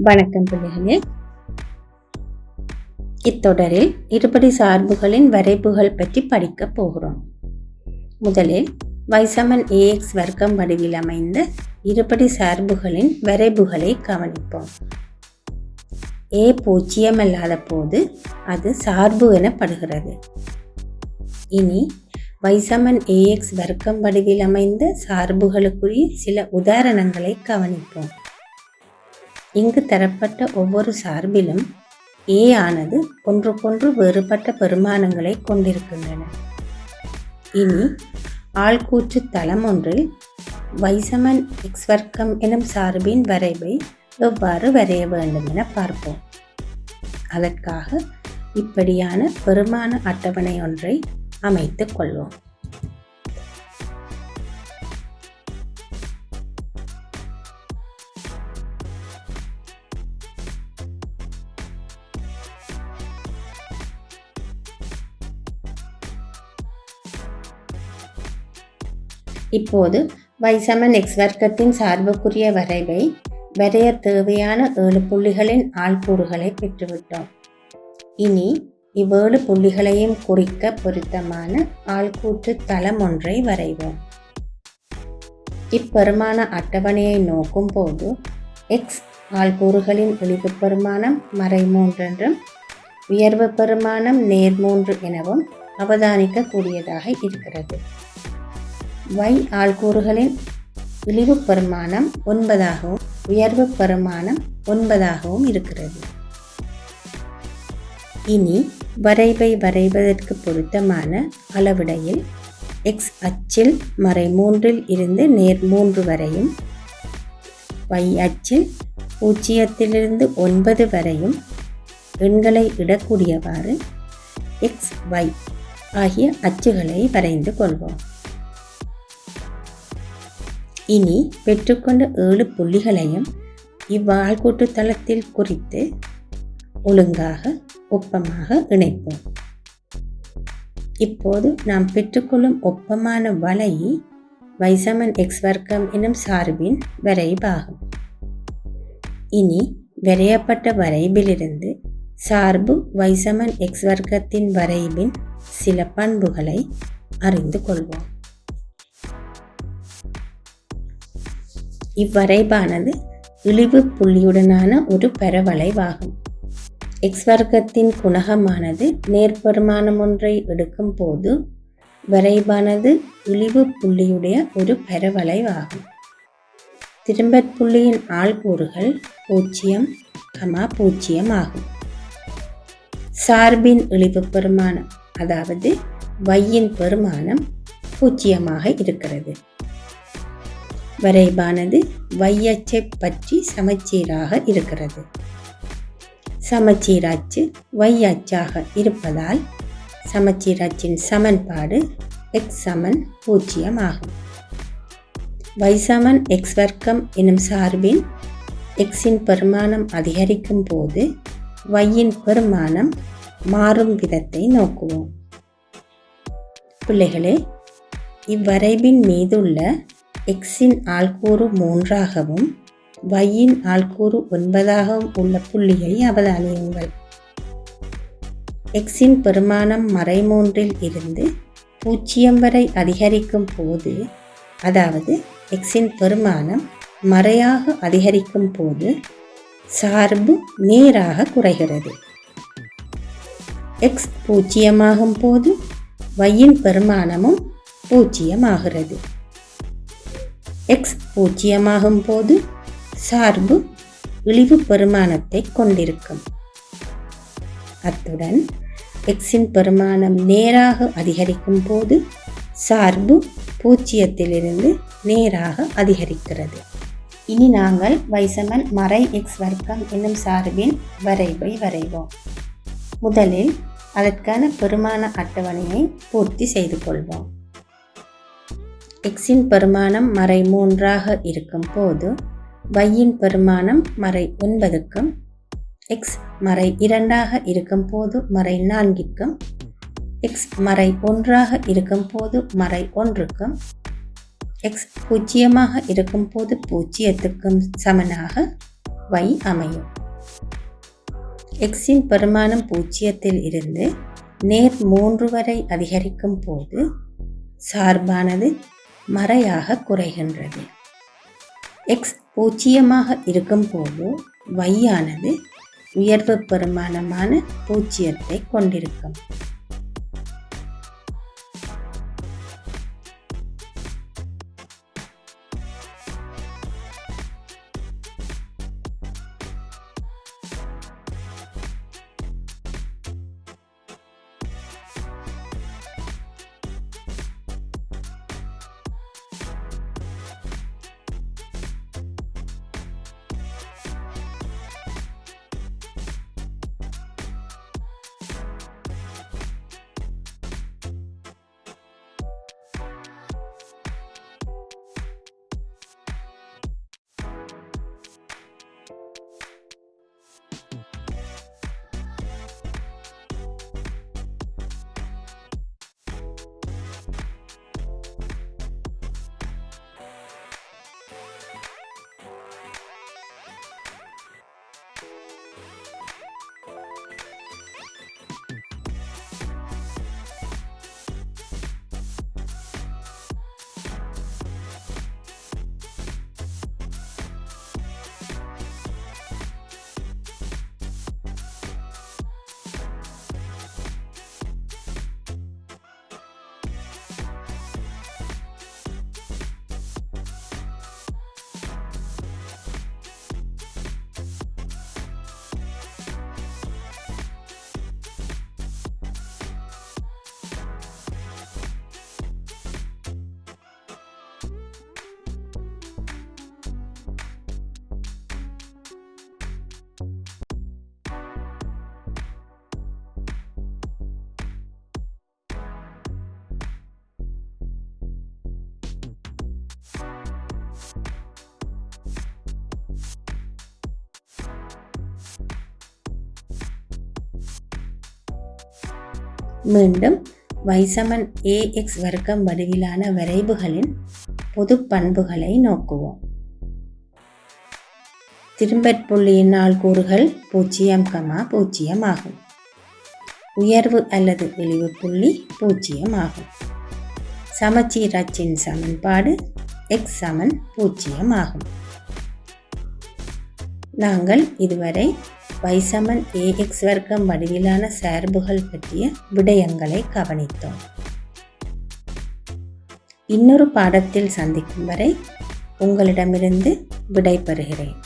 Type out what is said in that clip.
வணக்கம் பிள்ளைகளே. இத்தொடரில் இருபடி சார்புகளின் வரைபுகள் பற்றி படிக்க போகிறோம். முதலில் y = ax வர்க்கம் வடிவில் அமைந்த இருபடி சார்புகளின் வரைபுகளை கவனிப்போம். a பூஜ்ஜியமல்லாத போது அது சார்பு எனப்படுகிறது. இனி y = ax வர்க்கம் வடிவில் அமைந்த சார்புகளுக்குரிய சில உதாரணங்களை கவனிப்போம். இங்கு தரப்பட்ட ஒவ்வொரு சார்பிலும் a ஆனது ஒன்றுக்கொன்று வேறுபட்ட பெருமானங்களை கொண்டிருக்கின்றன. இனி ஆள்கூற்று தளம் ஒன்றில் y = x வர்க்கம் எனும் சார்பின் வரைவை எவ்வாறு வரைய வேண்டும் என பார்ப்போம். அதற்காக இப்படியான பெருமான அட்டவணை ஒன்றை அமைத்துக் கொள்வோம். இப்போது y = x வர்க்கத்தின் சார்புக்குரிய வரைவை வரைய தேவையான 7 புள்ளிகளின் ஆள்கூறுகளை பெற்றுவிட்டோம். இனி இவ்வேழு புள்ளிகளையும் குறிக்க பொருத்தமான ஆள்கூற்று தளம் ஒன்றை வரைவோம். இப்பெருமான அட்டவணையை நோக்கும் போது x ஆள்கூறுகளின் இழிவு பெருமானம் -3 என்றும் உயர்வு பெருமானம் -3 எனவும் அவதானிக்க கூடியதாக இருக்கிறது. y ஆள்கூறுகளின் இழிவு பெருமானம் 9ஆகவும் உயர்வு பெருமானம் 9ஆகவும் இருக்கிறது. இனி வரைவை வரைவதற்கு பொருத்தமான அளவிடையில் x அச்சில் -3 இருந்து -3 வரையும், y அச்சில் 0 - 9 வரையும் எண்களை இடக்கூடியவாறு x, y ஆகிய அச்சுகளை வரைந்து கொள்வோம். இனி பெற்றுக்கொண்ட 7 புள்ளிகளையும் இவ்வாள்கூற்று தளத்தில் குறித்து ஒழுங்காக ஒப்பமாக இணைப்போம். இப்போது நாம் பெற்றுக்கொள்ளும் ஒப்பமான வளை y = x வர்க்கம் எனும் சார்பின் வரைபாகும். இனி வரையப்பட்ட வரைபிலிருந்து சார்பு y = x வர்க்கத்தின் வரைபின் சில பண்புகளை அறிந்து கொள்வோம். இவ்வரைபானது இழிவு புள்ளியுடனான ஒரு பரவளைவாகும். x வர்க்கத்தின் குணகமானது நேர்பெருமானம் ஒன்றை எடுக்கும் போது வரைபானது இழிவு புள்ளியுடைய ஒரு பரவளைவாகும். திரும்பற் புள்ளியின் ஆள்கூறுகள் 0, 0 ஆகும். சார்பின் இழிவு பெருமானம், அதாவது y-ன் பெருமானம் 0 இருக்கிறது. வரைபானது y அச்சை பற்றி சமச்சீராக இருக்கிறது. சமச்சீராச்சு y அச்சாக இருப்பதால் சமச்சீராச்சின் சமன்பாடு x = 0 ஆகும். y = x வர்க்கம் எனும் சார்பின் x-இன் பெருமானம் அதிகரிக்கும் போது y-ன் பெருமானம் மாறும் விதத்தை நோக்குவோம். பிள்ளைகளே, இவ்வரைபின் மீதுள்ள x-இன் ஆள்கூறு 3ஆகவும் y-ன் ஆள்கூறு 9ஆகவும் உள்ள புள்ளியை அவதானியுங்கள். x-இன் பெருமானம் -3 இருந்து 0 வரை அதிகரிக்கும் போது, அதாவது x-இன் பெருமானம் மறையாக அதிகரிக்கும் போது சார்பு நேராக குறைகிறது. x 0 ஆகும் போது y-ன் பெருமானமும் 0 ஆகிறது. x 0 ஆகும் போது சார்பு இழிவு பெருமானத்தை கொண்டிருக்கும். அத்துடன் x-இன் பெருமானம் நேராக அதிகரிக்கும் போது சார்பு 0 நேராக அதிகரிக்கிறது. இனி நாங்கள் y = x வர்க்கம் என்னும் சார்பின் வரைவை வரைவோம். முதலில் அதற்கான பெருமான அட்டவணையை பூர்த்தி செய்து கொள்வோம். x-இன் பெருமானம் -3ஆக இருக்கும் போது y-ன் பெருமானம் -9க்கும், x -2ஆக இருக்கும் போது -4க்கும், x -1ஆக இருக்கும் போது -1க்கும், x பூஜ்ஜியமாக இருக்கும் போது பூஜ்ஜியத்துக்கும் சமனாக y அமையும். xன் பெருமானம் 0ல் இருந்து நேர் 3 வரை அதிகரிக்கும் போது சார்பானது மறையாக குறைகின்றது. x 0 இருக்கும் போது y ஆனது உயர்வு பெருமானமான 0 கொண்டிருக்கும். மீண்டும் y சமன் ax வர்க்கம் வடிவிலான வரைவுகளின் பொது பண்புகளை நோக்குவோம். திரும்பற்புள்ளியின் நாள்கூறுகள் 0, 0 ஆகும். உயர்வு அல்லது இழிவு புள்ளி 0 ஆகும். சமச்சீர் அச்சின் சமன்பாடு x சமன் 0 ஆகும். நாங்கள் இதுவரை y சமன் ax வர்க்கம் வடிவிலான சார்புகள் பற்றிய விடயங்களை கவனித்தோம். இன்னொரு பாடத்தில் சந்திக்கும் வரை உங்களிடமிருந்து விடை பெறுகிறேன்.